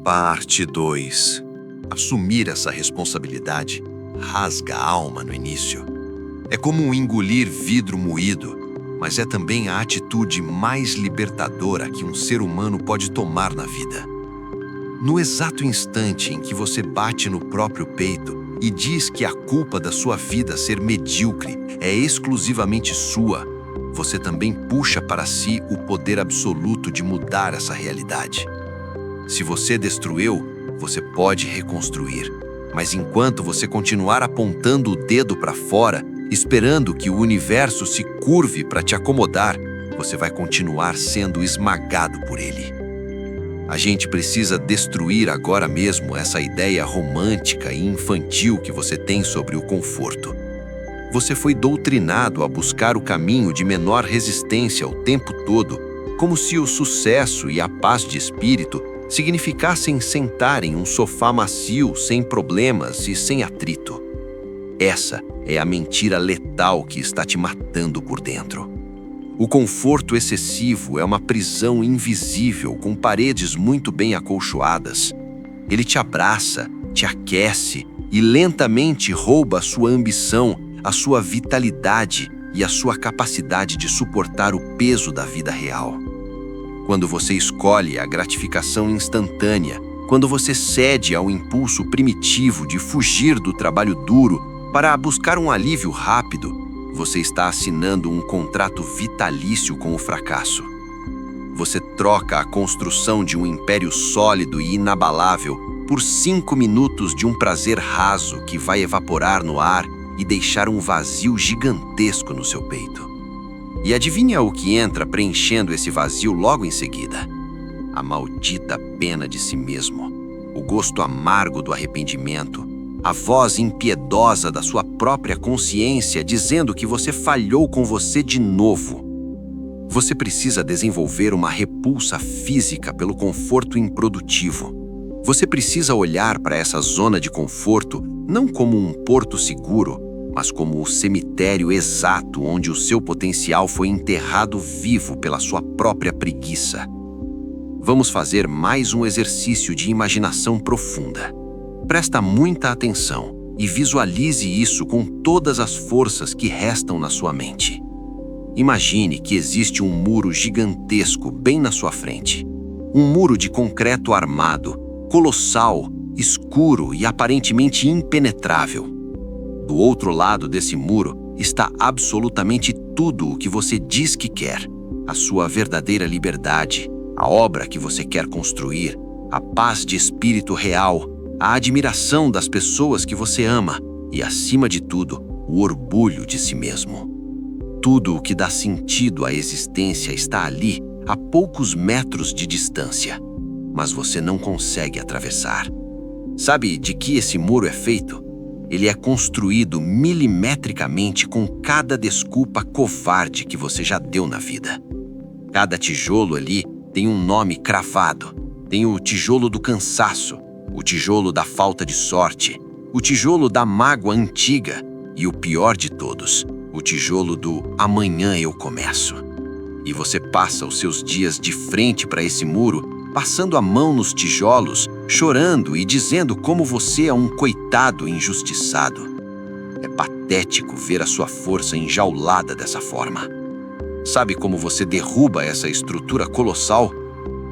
Parte 2. Assumir essa responsabilidade rasga a alma no início. É como engolir vidro moído, mas é também a atitude mais libertadora que um ser humano pode tomar na vida. No exato instante em que você bate no próprio peito e diz que a culpa da sua vida ser medíocre é exclusivamente sua, você também puxa para si o poder absoluto de mudar essa realidade. Se você destruiu, você pode reconstruir. Mas enquanto você continuar apontando o dedo para fora, esperando que o universo se curve para te acomodar, você vai continuar sendo esmagado por ele. A gente precisa destruir agora mesmo essa ideia romântica e infantil que você tem sobre o conforto. Você foi doutrinado a buscar o caminho de menor resistência o tempo todo, como se o sucesso e a paz de espírito significassem sentar em um sofá macio, sem problemas e sem atrito. Essa é a mentira letal que está te matando por dentro. O conforto excessivo é uma prisão invisível com paredes muito bem acolchoadas. Ele te abraça, te aquece e lentamente rouba a sua ambição, a sua vitalidade e a sua capacidade de suportar o peso da vida real. Quando você escolhe a gratificação instantânea, quando você cede ao impulso primitivo de fugir do trabalho duro para buscar um alívio rápido, você está assinando um contrato vitalício com o fracasso. Você troca a construção de um império sólido e inabalável por 5 minutos de um prazer raso que vai evaporar no ar e deixar um vazio gigantesco no seu peito. E adivinha o que entra preenchendo esse vazio logo em seguida? A maldita pena de si mesmo, o gosto amargo do arrependimento, a voz impiedosa da sua própria consciência dizendo que você falhou com você de novo. Você precisa desenvolver uma repulsa física pelo conforto improdutivo. Você precisa olhar para essa zona de conforto não como um porto seguro, mas como o cemitério exato onde o seu potencial foi enterrado vivo pela sua própria preguiça. Vamos fazer mais um exercício de imaginação profunda. Presta muita atenção e visualize isso com todas as forças que restam na sua mente. Imagine que existe um muro gigantesco bem na sua frente. Um muro de concreto armado, colossal, escuro e aparentemente impenetrável. Do outro lado desse muro está absolutamente tudo o que você diz que quer. A sua verdadeira liberdade, a obra que você quer construir, a paz de espírito real, a admiração das pessoas que você ama e, acima de tudo, o orgulho de si mesmo. Tudo o que dá sentido à existência está ali, a poucos metros de distância, mas você não consegue atravessar. Sabe de que esse muro é feito? Ele é construído milimetricamente com cada desculpa covarde que você já deu na vida. Cada tijolo ali tem um nome cravado. Tem o tijolo do cansaço, o tijolo da falta de sorte, o tijolo da mágoa antiga e o pior de todos, o tijolo do amanhã eu começo. E você passa os seus dias de frente para esse muro, passando a mão nos tijolos, chorando e dizendo como você é um coitado injustiçado. É patético ver a sua força enjaulada dessa forma. Sabe como você derruba essa estrutura colossal?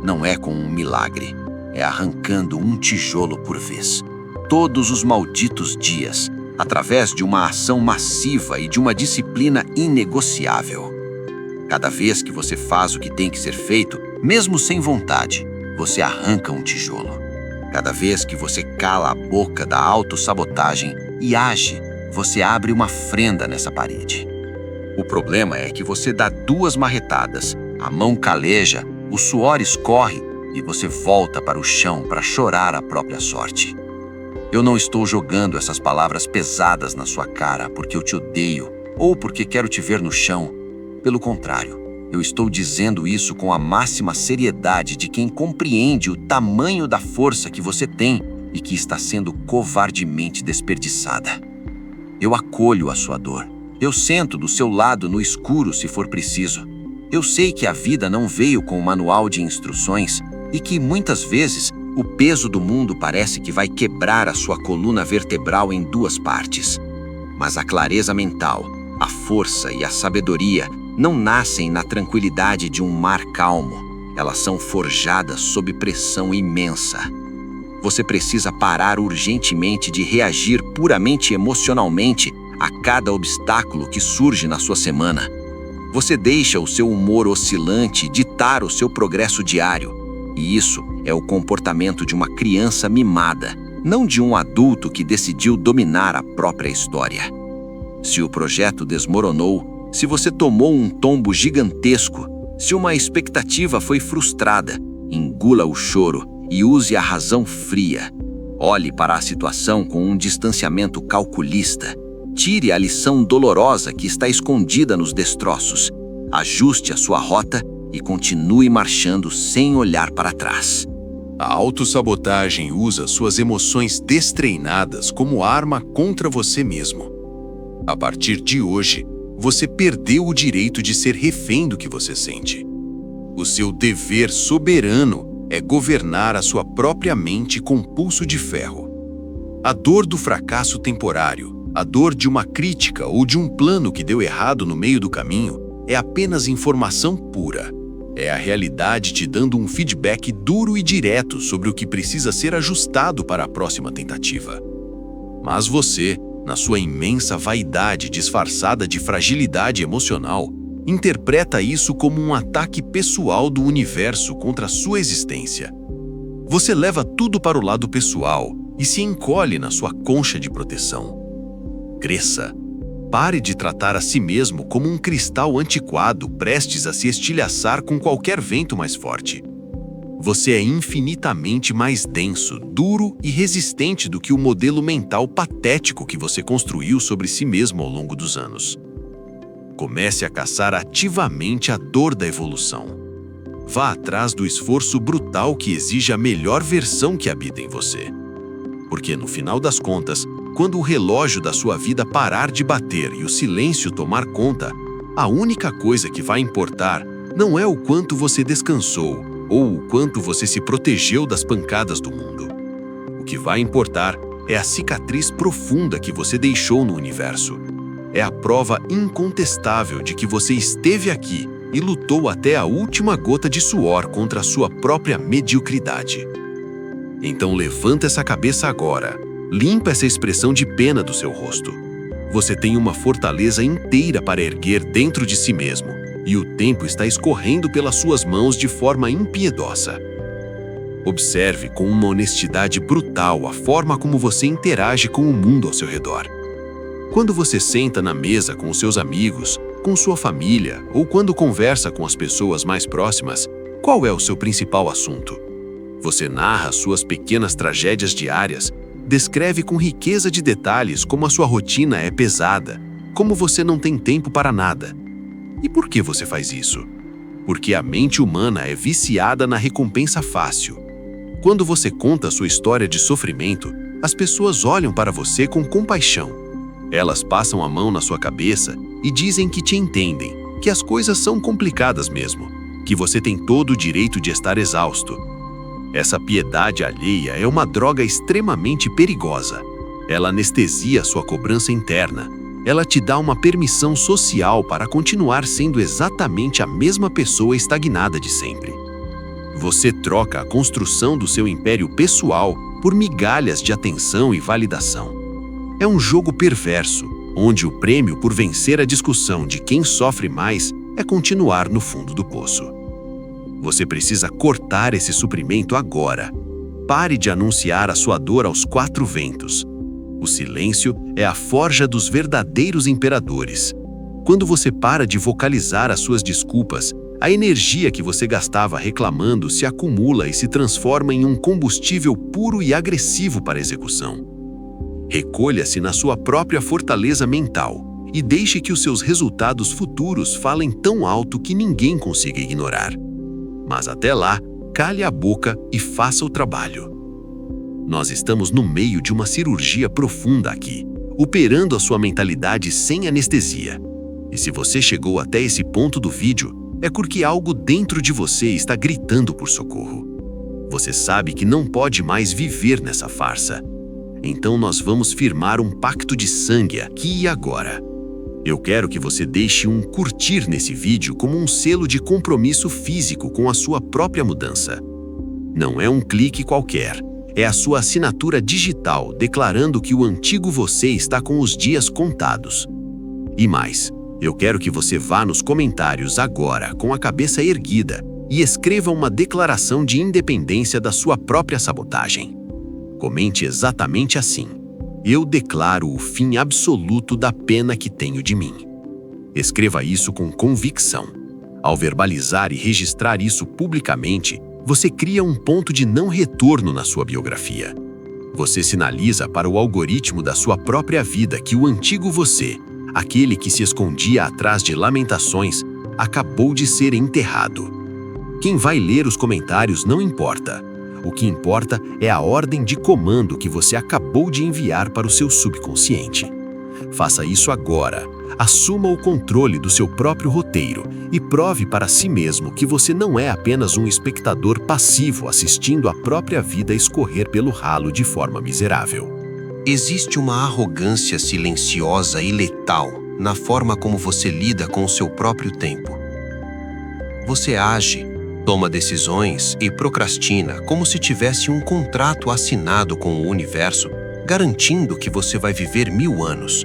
Não é com um milagre, é arrancando um tijolo por vez. Todos os malditos dias, através de uma ação massiva e de uma disciplina inegociável. Cada vez que você faz o que tem que ser feito, mesmo sem vontade, você arranca um tijolo. Cada vez que você cala a boca da autossabotagem e age, você abre uma fenda nessa parede. O problema é que você dá 2 marretadas, a mão caleja, o suor escorre e você volta para o chão para chorar a própria sorte. Eu não estou jogando essas palavras pesadas na sua cara porque eu te odeio ou porque quero te ver no chão. Pelo contrário, eu estou dizendo isso com a máxima seriedade de quem compreende o tamanho da força que você tem e que está sendo covardemente desperdiçada. Eu acolho a sua dor. Eu sento do seu lado no escuro se for preciso. Eu sei que a vida não veio com um manual de instruções e que, muitas vezes, O peso do mundo parece que vai quebrar a sua coluna vertebral em duas partes. Mas a clareza mental, a força e a sabedoria não nascem na tranquilidade de um mar calmo. Elas são forjadas sob pressão imensa. Você precisa parar urgentemente de reagir puramente emocionalmente a cada obstáculo que surge na sua semana. Você deixa o seu humor oscilante ditar o seu progresso diário. E isso é o comportamento de uma criança mimada, não de um adulto que decidiu dominar a própria história. Se o projeto desmoronou, se você tomou um tombo gigantesco, se uma expectativa foi frustrada, engula o choro e use a razão fria. Olhe para a situação com um distanciamento calculista. Tire a lição dolorosa que está escondida nos destroços. Ajuste a sua rota e continue marchando sem olhar para trás. A autossabotagem usa suas emoções destreinadas como arma contra você mesmo. A partir de hoje, você perdeu o direito de ser refém do que você sente. O seu dever soberano é governar a sua própria mente com pulso de ferro. A dor do fracasso temporário, a dor de uma crítica ou de um plano que deu errado no meio do caminho, é apenas informação pura. É a realidade te dando um feedback duro e direto sobre o que precisa ser ajustado para a próxima tentativa. Mas você, na sua imensa vaidade disfarçada de fragilidade emocional, interpreta isso como um ataque pessoal do universo contra a sua existência. Você leva tudo para o lado pessoal e se encolhe na sua concha de proteção. Cresça. Pare de tratar a si mesmo como um cristal antiquado prestes a se estilhaçar com qualquer vento mais forte. Você é infinitamente mais denso, duro e resistente do que o modelo mental patético que você construiu sobre si mesmo ao longo dos anos. Comece a caçar ativamente a dor da evolução. Vá atrás do esforço brutal que exige a melhor versão que habita em você. Porque, no final das contas, quando o relógio da sua vida parar de bater e o silêncio tomar conta, a única coisa que vai importar não é o quanto você descansou ou o quanto você se protegeu das pancadas do mundo. O que vai importar é a cicatriz profunda que você deixou no universo. É a prova incontestável de que você esteve aqui e lutou até a última gota de suor contra a sua própria mediocridade. Então levanta essa cabeça agora. Limpa essa expressão de pena do seu rosto. Você tem uma fortaleza inteira para erguer dentro de si mesmo, e o tempo está escorrendo pelas suas mãos de forma impiedosa. Observe com uma honestidade brutal a forma como você interage com o mundo ao seu redor. Quando você senta na mesa com os seus amigos, com sua família ou quando conversa com as pessoas mais próximas, qual é o seu principal assunto? Você narra suas pequenas tragédias diárias, descreve com riqueza de detalhes como a sua rotina é pesada, como você não tem tempo para nada. E por que você faz isso? Porque a mente humana é viciada na recompensa fácil. Quando você conta sua história de sofrimento, as pessoas olham para você com compaixão. Elas passam a mão na sua cabeça e dizem que te entendem, que as coisas são complicadas mesmo, que você tem todo o direito de estar exausto. Essa piedade alheia é uma droga extremamente perigosa. Ela anestesia sua cobrança interna. Ela te dá uma permissão social para continuar sendo exatamente a mesma pessoa estagnada de sempre. Você troca a construção do seu império pessoal por migalhas de atenção e validação. É um jogo perverso, onde o prêmio por vencer a discussão de quem sofre mais é continuar no fundo do poço. Você precisa cortar esse suprimento agora. Pare de anunciar a sua dor aos quatro ventos. O silêncio é a forja dos verdadeiros imperadores. Quando você para de vocalizar as suas desculpas, a energia que você gastava reclamando se acumula e se transforma em um combustível puro e agressivo para execução. Recolha-se na sua própria fortaleza mental e deixe que os seus resultados futuros falem tão alto que ninguém consiga ignorar. Mas até lá, cale a boca e faça o trabalho. Nós estamos no meio de uma cirurgia profunda aqui, operando a sua mentalidade sem anestesia. E se você chegou até esse ponto do vídeo, é porque algo dentro de você está gritando por socorro. Você sabe que não pode mais viver nessa farsa. Então nós vamos firmar um pacto de sangue aqui e agora. Eu quero que você deixe um curtir nesse vídeo como um selo de compromisso físico com a sua própria mudança. Não é um clique qualquer, é a sua assinatura digital declarando que o antigo você está com os dias contados. E mais, eu quero que você vá nos comentários agora com a cabeça erguida e escreva uma declaração de independência da sua própria sabotagem. Comente exatamente assim: eu declaro o fim absoluto da pena que tenho de mim. Escreva isso com convicção. Ao verbalizar e registrar isso publicamente, você cria um ponto de não retorno na sua biografia. Você sinaliza para o algoritmo da sua própria vida que o antigo você, aquele que se escondia atrás de lamentações, acabou de ser enterrado. Quem vai ler os comentários não importa. O que importa é a ordem de comando que você acabou de enviar para o seu subconsciente. Faça isso agora. Assuma o controle do seu próprio roteiro e prove para si mesmo que você não é apenas um espectador passivo assistindo a própria vida escorrer pelo ralo de forma miserável. Existe uma arrogância silenciosa e letal na forma como você lida com o seu próprio tempo. Você age, toma decisões e procrastina como se tivesse um contrato assinado com o universo, garantindo que você vai viver 1000 anos.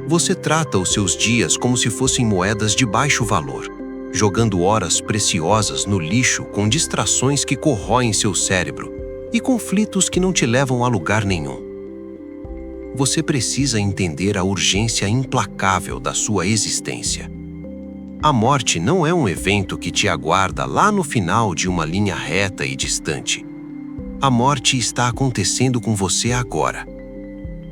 Você trata os seus dias como se fossem moedas de baixo valor, jogando horas preciosas no lixo com distrações que corroem seu cérebro e conflitos que não te levam a lugar nenhum. Você precisa entender a urgência implacável da sua existência. A morte não é um evento que te aguarda lá no final de uma linha reta e distante. A morte está acontecendo com você agora.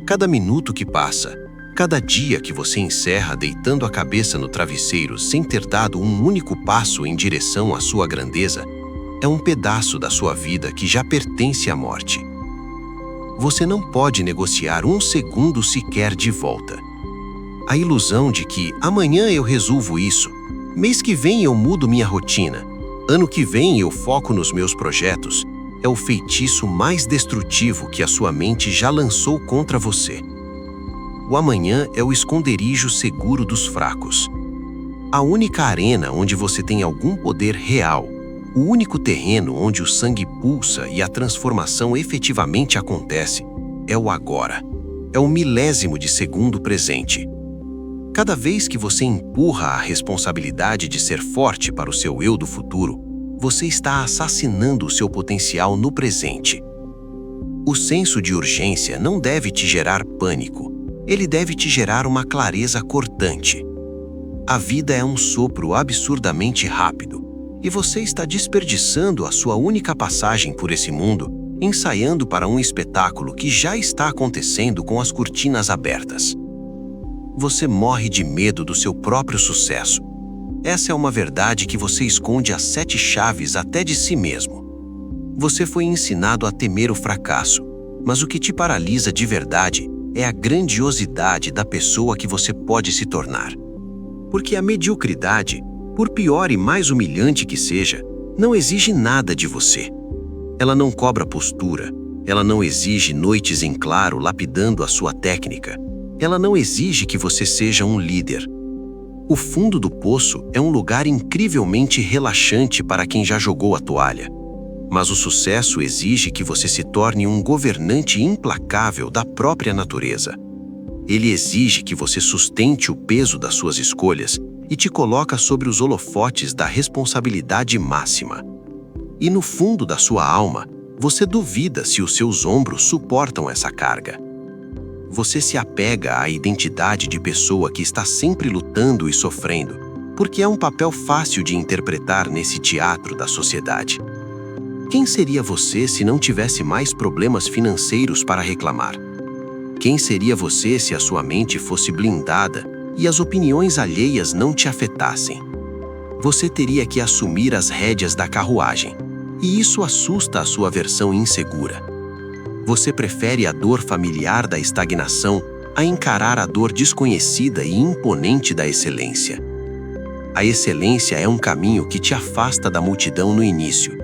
Cada minuto que passa, cada dia que você encerra deitando a cabeça no travesseiro sem ter dado um único passo em direção à sua grandeza, é um pedaço da sua vida que já pertence à morte. Você não pode negociar um segundo sequer de volta. A ilusão de que amanhã eu resolvo isso, mês que vem eu mudo minha rotina, ano que vem eu foco nos meus projetos, é o feitiço mais destrutivo que a sua mente já lançou contra você. O amanhã é o esconderijo seguro dos fracos. A única arena onde você tem algum poder real, o único terreno onde o sangue pulsa e a transformação efetivamente acontece, é o agora. É o milésimo de segundo presente. Cada vez que você empurra a responsabilidade de ser forte para o seu eu do futuro, você está assassinando o seu potencial no presente. O senso de urgência não deve te gerar pânico, ele deve te gerar uma clareza cortante. A vida é um sopro absurdamente rápido, e você está desperdiçando a sua única passagem por esse mundo, ensaiando para um espetáculo que já está acontecendo com as cortinas abertas. Você morre de medo do seu próprio sucesso. Essa é uma verdade que você esconde às 7 chaves até de si mesmo. Você foi ensinado a temer o fracasso, mas o que te paralisa de verdade é a grandiosidade da pessoa que você pode se tornar. Porque a mediocridade, por pior e mais humilhante que seja, não exige nada de você. Ela não cobra postura, ela não exige noites em claro lapidando a sua técnica. Ela não exige que você seja um líder. O fundo do poço é um lugar incrivelmente relaxante para quem já jogou a toalha. Mas o sucesso exige que você se torne um governante implacável da própria natureza. Ele exige que você sustente o peso das suas escolhas e te coloca sobre os holofotes da responsabilidade máxima. E no fundo da sua alma, você duvida se os seus ombros suportam essa carga. Você se apega à identidade de pessoa que está sempre lutando e sofrendo, porque é um papel fácil de interpretar nesse teatro da sociedade. Quem seria você se não tivesse mais problemas financeiros para reclamar? Quem seria você se a sua mente fosse blindada e as opiniões alheias não te afetassem? Você teria que assumir as rédeas da carruagem, e isso assusta a sua versão insegura. Você prefere a dor familiar da estagnação a encarar a dor desconhecida e imponente da excelência. A excelência é um caminho que te afasta da multidão no início.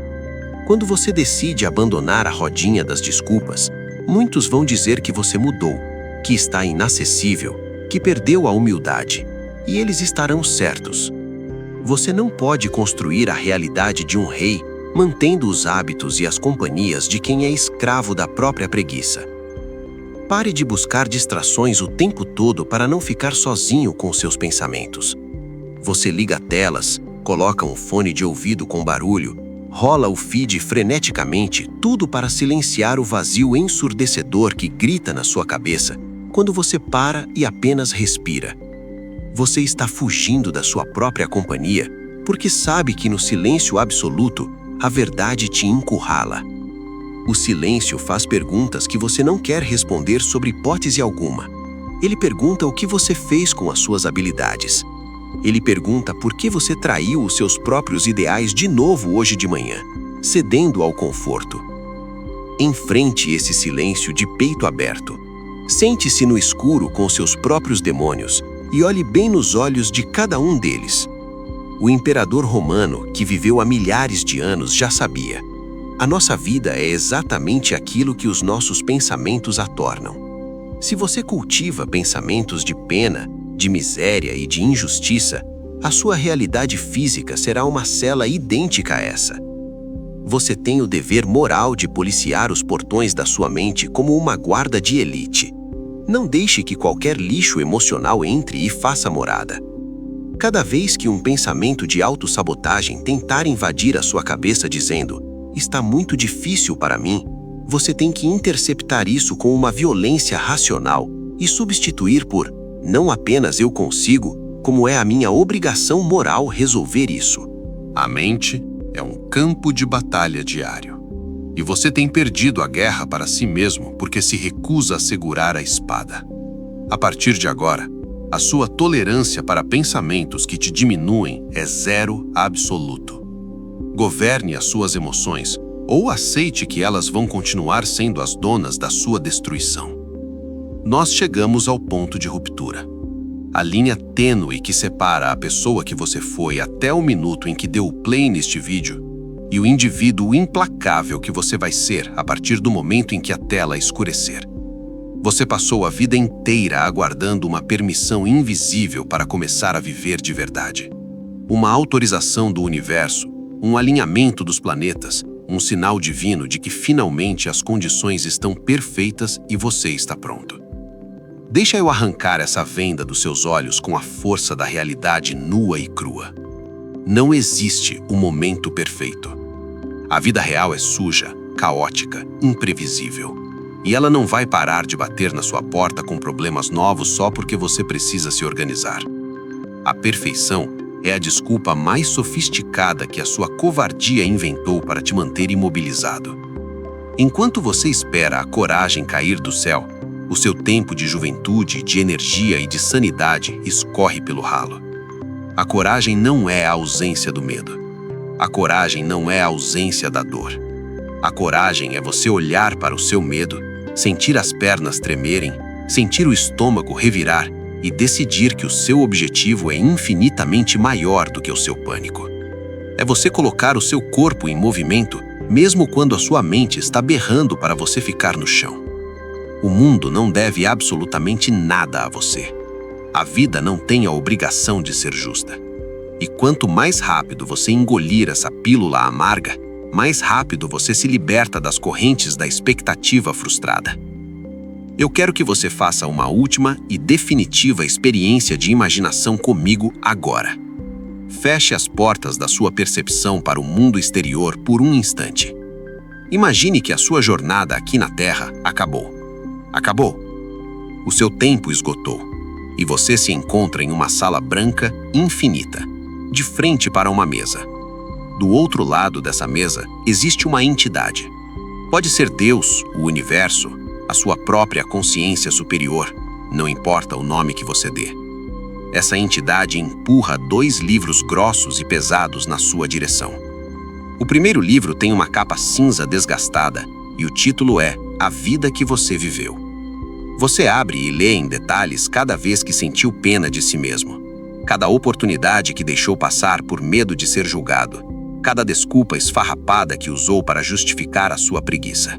Quando você decide abandonar a rodinha das desculpas, muitos vão dizer que você mudou, que está inacessível, que perdeu a humildade. E eles estarão certos. Você não pode construir a realidade de um rei mantendo os hábitos e as companhias de quem é escravo da própria preguiça. Pare de buscar distrações o tempo todo para não ficar sozinho com seus pensamentos. Você liga telas, coloca um fone de ouvido com barulho, rola o feed freneticamente, tudo para silenciar o vazio ensurdecedor que grita na sua cabeça quando você para e apenas respira. Você está fugindo da sua própria companhia porque sabe que no silêncio absoluto a verdade te encurrala. O silêncio faz perguntas que você não quer responder sobre hipótese alguma. Ele pergunta o que você fez com as suas habilidades. Ele pergunta por que você traiu os seus próprios ideais de novo hoje de manhã, cedendo ao conforto. Enfrente esse silêncio de peito aberto. Sente-se no escuro com seus próprios demônios e olhe bem nos olhos de cada um deles. O imperador romano, que viveu há milhares de anos, já sabia. A nossa vida é exatamente aquilo que os nossos pensamentos a tornam. Se você cultiva pensamentos de pena, de miséria e de injustiça, a sua realidade física será uma cela idêntica a essa. Você tem o dever moral de policiar os portões da sua mente como uma guarda de elite. Não deixe que qualquer lixo emocional entre e faça morada. Cada vez que um pensamento de autossabotagem tentar invadir a sua cabeça dizendo "está muito difícil para mim", você tem que interceptar isso com uma violência racional e substituir por "não apenas eu consigo, como é a minha obrigação moral resolver isso". A mente é um campo de batalha diário. E você tem perdido a guerra para si mesmo porque se recusa a segurar a espada. A partir de agora, a sua tolerância para pensamentos que te diminuem é zero absoluto. Governe as suas emoções ou aceite que elas vão continuar sendo as donas da sua destruição. Nós chegamos ao ponto de ruptura. A linha tênue que separa a pessoa que você foi até o minuto em que deu o play neste vídeo e o indivíduo implacável que você vai ser a partir do momento em que a tela escurecer. Você passou a vida inteira aguardando uma permissão invisível para começar a viver de verdade. Uma autorização do universo, um alinhamento dos planetas, um sinal divino de que finalmente as condições estão perfeitas e você está pronto. Deixa eu arrancar essa venda dos seus olhos com a força da realidade nua e crua. Não existe o momento perfeito. A vida real é suja, caótica, imprevisível. E ela não vai parar de bater na sua porta com problemas novos só porque você precisa se organizar. A perfeição é a desculpa mais sofisticada que a sua covardia inventou para te manter imobilizado. Enquanto você espera a coragem cair do céu, o seu tempo de juventude, de energia e de sanidade escorre pelo ralo. A coragem não é a ausência do medo. A coragem não é a ausência da dor. A coragem é você olhar para o seu medo, sentir as pernas tremerem, sentir o estômago revirar e decidir que o seu objetivo é infinitamente maior do que o seu pânico. É você colocar o seu corpo em movimento, mesmo quando a sua mente está berrando para você ficar no chão. O mundo não deve absolutamente nada a você. A vida não tem a obrigação de ser justa. E quanto mais rápido você engolir essa pílula amarga, mais rápido você se liberta das correntes da expectativa frustrada. Eu quero que você faça uma última e definitiva experiência de imaginação comigo agora. Feche as portas da sua percepção para o mundo exterior por um instante. Imagine que a sua jornada aqui na Terra acabou. Acabou. O seu tempo esgotou. E você se encontra em uma sala branca infinita, de frente para uma mesa. Do outro lado dessa mesa existe uma entidade. Pode ser Deus, o universo, a sua própria consciência superior, não importa o nome que você dê. Essa entidade empurra 2 livros grossos e pesados na sua direção. O primeiro livro tem uma capa cinza desgastada e o título é A Vida que Você Viveu. Você abre e lê em detalhes cada vez que sentiu pena de si mesmo, cada oportunidade que deixou passar por medo de ser julgado, cada desculpa esfarrapada que usou para justificar a sua preguiça.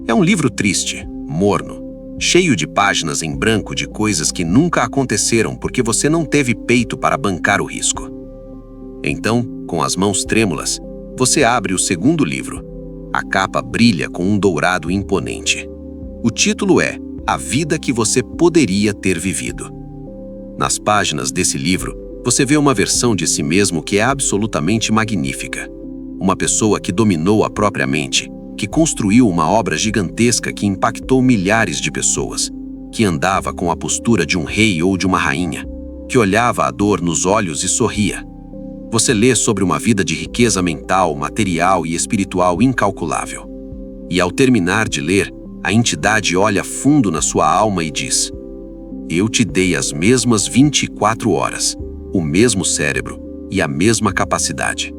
É um livro triste, morno, cheio de páginas em branco de coisas que nunca aconteceram porque você não teve peito para bancar o risco. Então, com as mãos trêmulas, você abre o segundo livro. A capa brilha com um dourado imponente. O título é A Vida que Você Poderia Ter Vivido. Nas páginas desse livro, você vê uma versão de si mesmo que é absolutamente magnífica. Uma pessoa que dominou a própria mente, que construiu uma obra gigantesca que impactou milhares de pessoas, que andava com a postura de um rei ou de uma rainha, que olhava a dor nos olhos e sorria. Você lê sobre uma vida de riqueza mental, material e espiritual incalculável. E ao terminar de ler, a entidade olha fundo na sua alma e diz: Eu te dei as mesmas 24 horas, o mesmo cérebro e a mesma capacidade.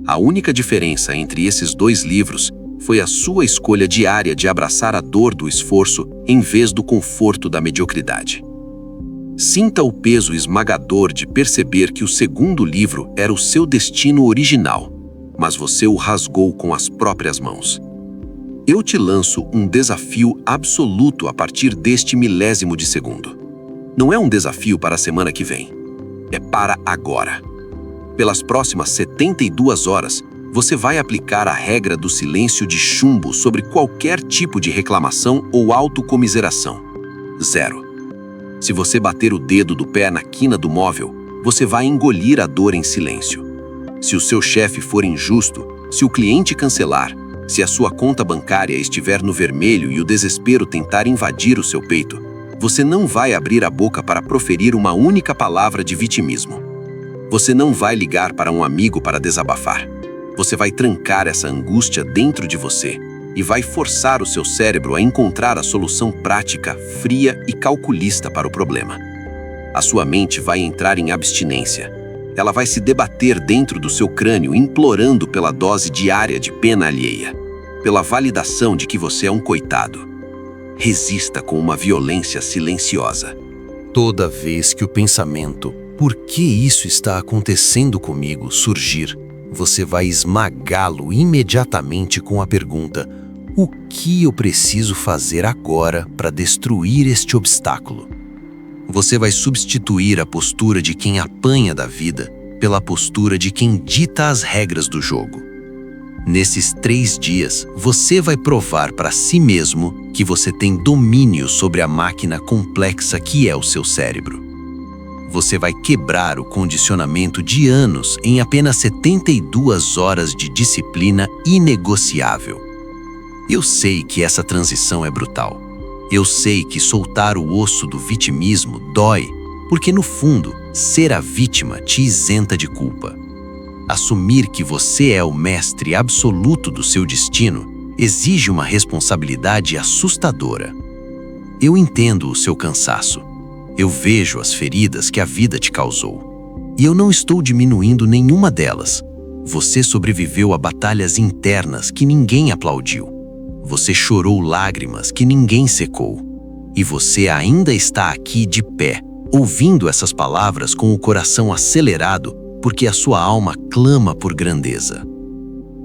A única diferença entre esses dois livros foi a sua escolha diária de abraçar a dor do esforço em vez do conforto da mediocridade. Sinta o peso esmagador de perceber que o segundo livro era o seu destino original, mas você o rasgou com as próprias mãos. Eu te lanço um desafio absoluto a partir deste milésimo de segundo. Não é um desafio para a semana que vem. É para agora. Pelas próximas 72 horas, você vai aplicar a regra do silêncio de chumbo sobre qualquer tipo de reclamação ou autocomiseração. 0. Se você bater o dedo do pé na quina do móvel, você vai engolir a dor em silêncio. Se o seu chefe for injusto, se o cliente cancelar, se a sua conta bancária estiver no vermelho e o desespero tentar invadir o seu peito, você não vai abrir a boca para proferir uma única palavra de vitimismo. Você não vai ligar para um amigo para desabafar. Você vai trancar essa angústia dentro de você e vai forçar o seu cérebro a encontrar a solução prática, fria e calculista para o problema. A sua mente vai entrar em abstinência. Ela vai se debater dentro do seu crânio, implorando pela dose diária de pena alheia, pela validação de que você é um coitado. Resista com uma violência silenciosa. Toda vez que o pensamento "por que isso está acontecendo comigo?" surgir, você vai esmagá-lo imediatamente com a pergunta: o que eu preciso fazer agora para destruir este obstáculo? Você vai substituir a postura de quem apanha da vida pela postura de quem dita as regras do jogo. Nesses 3 dias, você vai provar para si mesmo que você tem domínio sobre a máquina complexa que é o seu cérebro. Você vai quebrar o condicionamento de anos em apenas 72 horas de disciplina inegociável. Eu sei que essa transição é brutal. Eu sei que soltar o osso do vitimismo dói, porque no fundo, ser a vítima te isenta de culpa. Assumir que você é o mestre absoluto do seu destino exige uma responsabilidade assustadora. Eu entendo o seu cansaço. Eu vejo as feridas que a vida te causou. E eu não estou diminuindo nenhuma delas. Você sobreviveu a batalhas internas que ninguém aplaudiu. Você chorou lágrimas que ninguém secou. E você ainda está aqui de pé, ouvindo essas palavras com o coração acelerado, porque a sua alma clama por grandeza.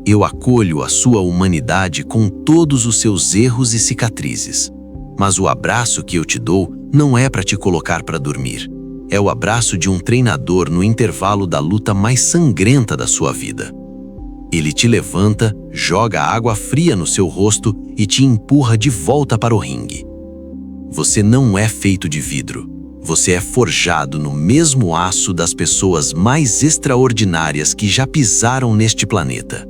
Eu acolho a sua humanidade com todos os seus erros e cicatrizes. Mas o abraço que eu te dou não é para te colocar para dormir. É o abraço de um treinador no intervalo da luta mais sangrenta da sua vida. Ele te levanta, joga água fria no seu rosto e te empurra de volta para o ringue. Você não é feito de vidro. Você é forjado no mesmo aço das pessoas mais extraordinárias que já pisaram neste planeta.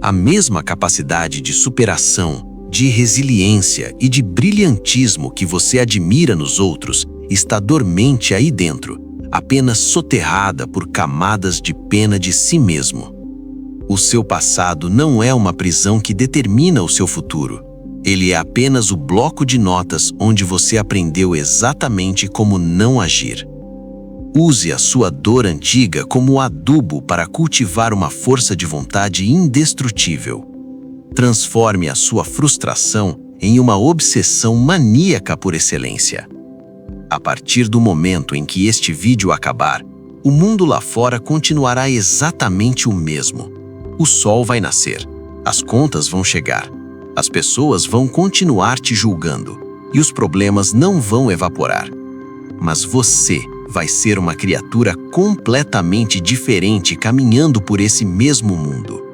A mesma capacidade de superação, de resiliência e de brilhantismo que você admira nos outros está dormente aí dentro, apenas soterrada por camadas de pena de si mesmo. O seu passado não é uma prisão que determina o seu futuro. Ele é apenas o bloco de notas onde você aprendeu exatamente como não agir. Use a sua dor antiga como adubo para cultivar uma força de vontade indestrutível. Transforme a sua frustração em uma obsessão maníaca por excelência. A partir do momento em que este vídeo acabar, o mundo lá fora continuará exatamente o mesmo. O sol vai nascer, as contas vão chegar, as pessoas vão continuar te julgando e os problemas não vão evaporar. Mas você vai ser uma criatura completamente diferente caminhando por esse mesmo mundo.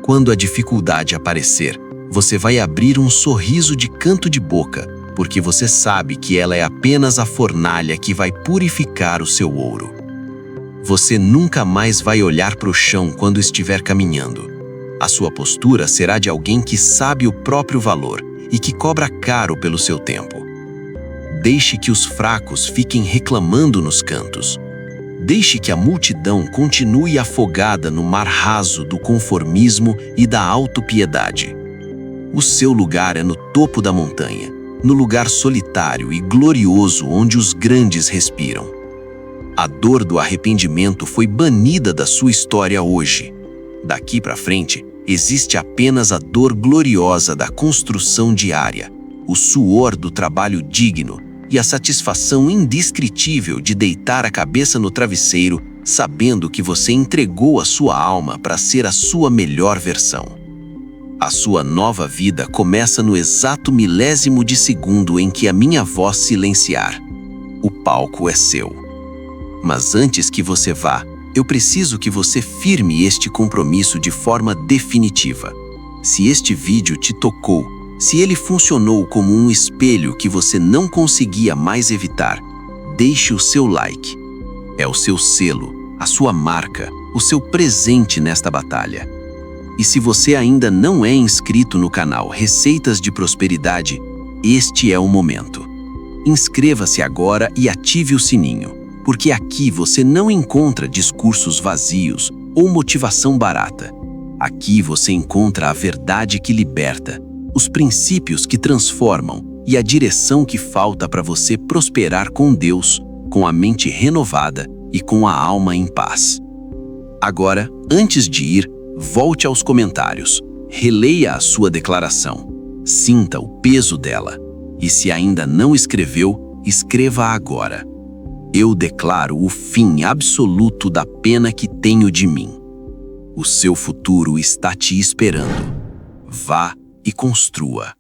Quando a dificuldade aparecer, você vai abrir um sorriso de canto de boca, porque você sabe que ela é apenas a fornalha que vai purificar o seu ouro. Você nunca mais vai olhar para o chão quando estiver caminhando. A sua postura será de alguém que sabe o próprio valor e que cobra caro pelo seu tempo. Deixe que os fracos fiquem reclamando nos cantos. Deixe que a multidão continue afogada no mar raso do conformismo e da autopiedade. O seu lugar é no topo da montanha, no lugar solitário e glorioso onde os grandes respiram. A dor do arrependimento foi banida da sua história hoje. Daqui para frente, existe apenas a dor gloriosa da construção diária, o suor do trabalho digno e a satisfação indescritível de deitar a cabeça no travesseiro sabendo que você entregou a sua alma para ser a sua melhor versão. A sua nova vida começa no exato milésimo de segundo em que a minha voz silenciar. O palco é seu. Mas antes que você vá, eu preciso que você firme este compromisso de forma definitiva. Se este vídeo te tocou, se ele funcionou como um espelho que você não conseguia mais evitar, deixe o seu like. É o seu selo, a sua marca, o seu presente nesta batalha. E se você ainda não é inscrito no canal Receitas de Prosperidade, este é o momento. Inscreva-se agora e ative o sininho, porque aqui você não encontra discursos vazios ou motivação barata. Aqui você encontra a verdade que liberta, os princípios que transformam e a direção que falta para você prosperar com Deus, com a mente renovada e com a alma em paz. Agora, antes de ir, volte aos comentários, releia a sua declaração, sinta o peso dela e se ainda não escreveu, escreva agora. Eu declaro o fim absoluto da pena que tenho de mim. O seu futuro está te esperando. Vá e construa.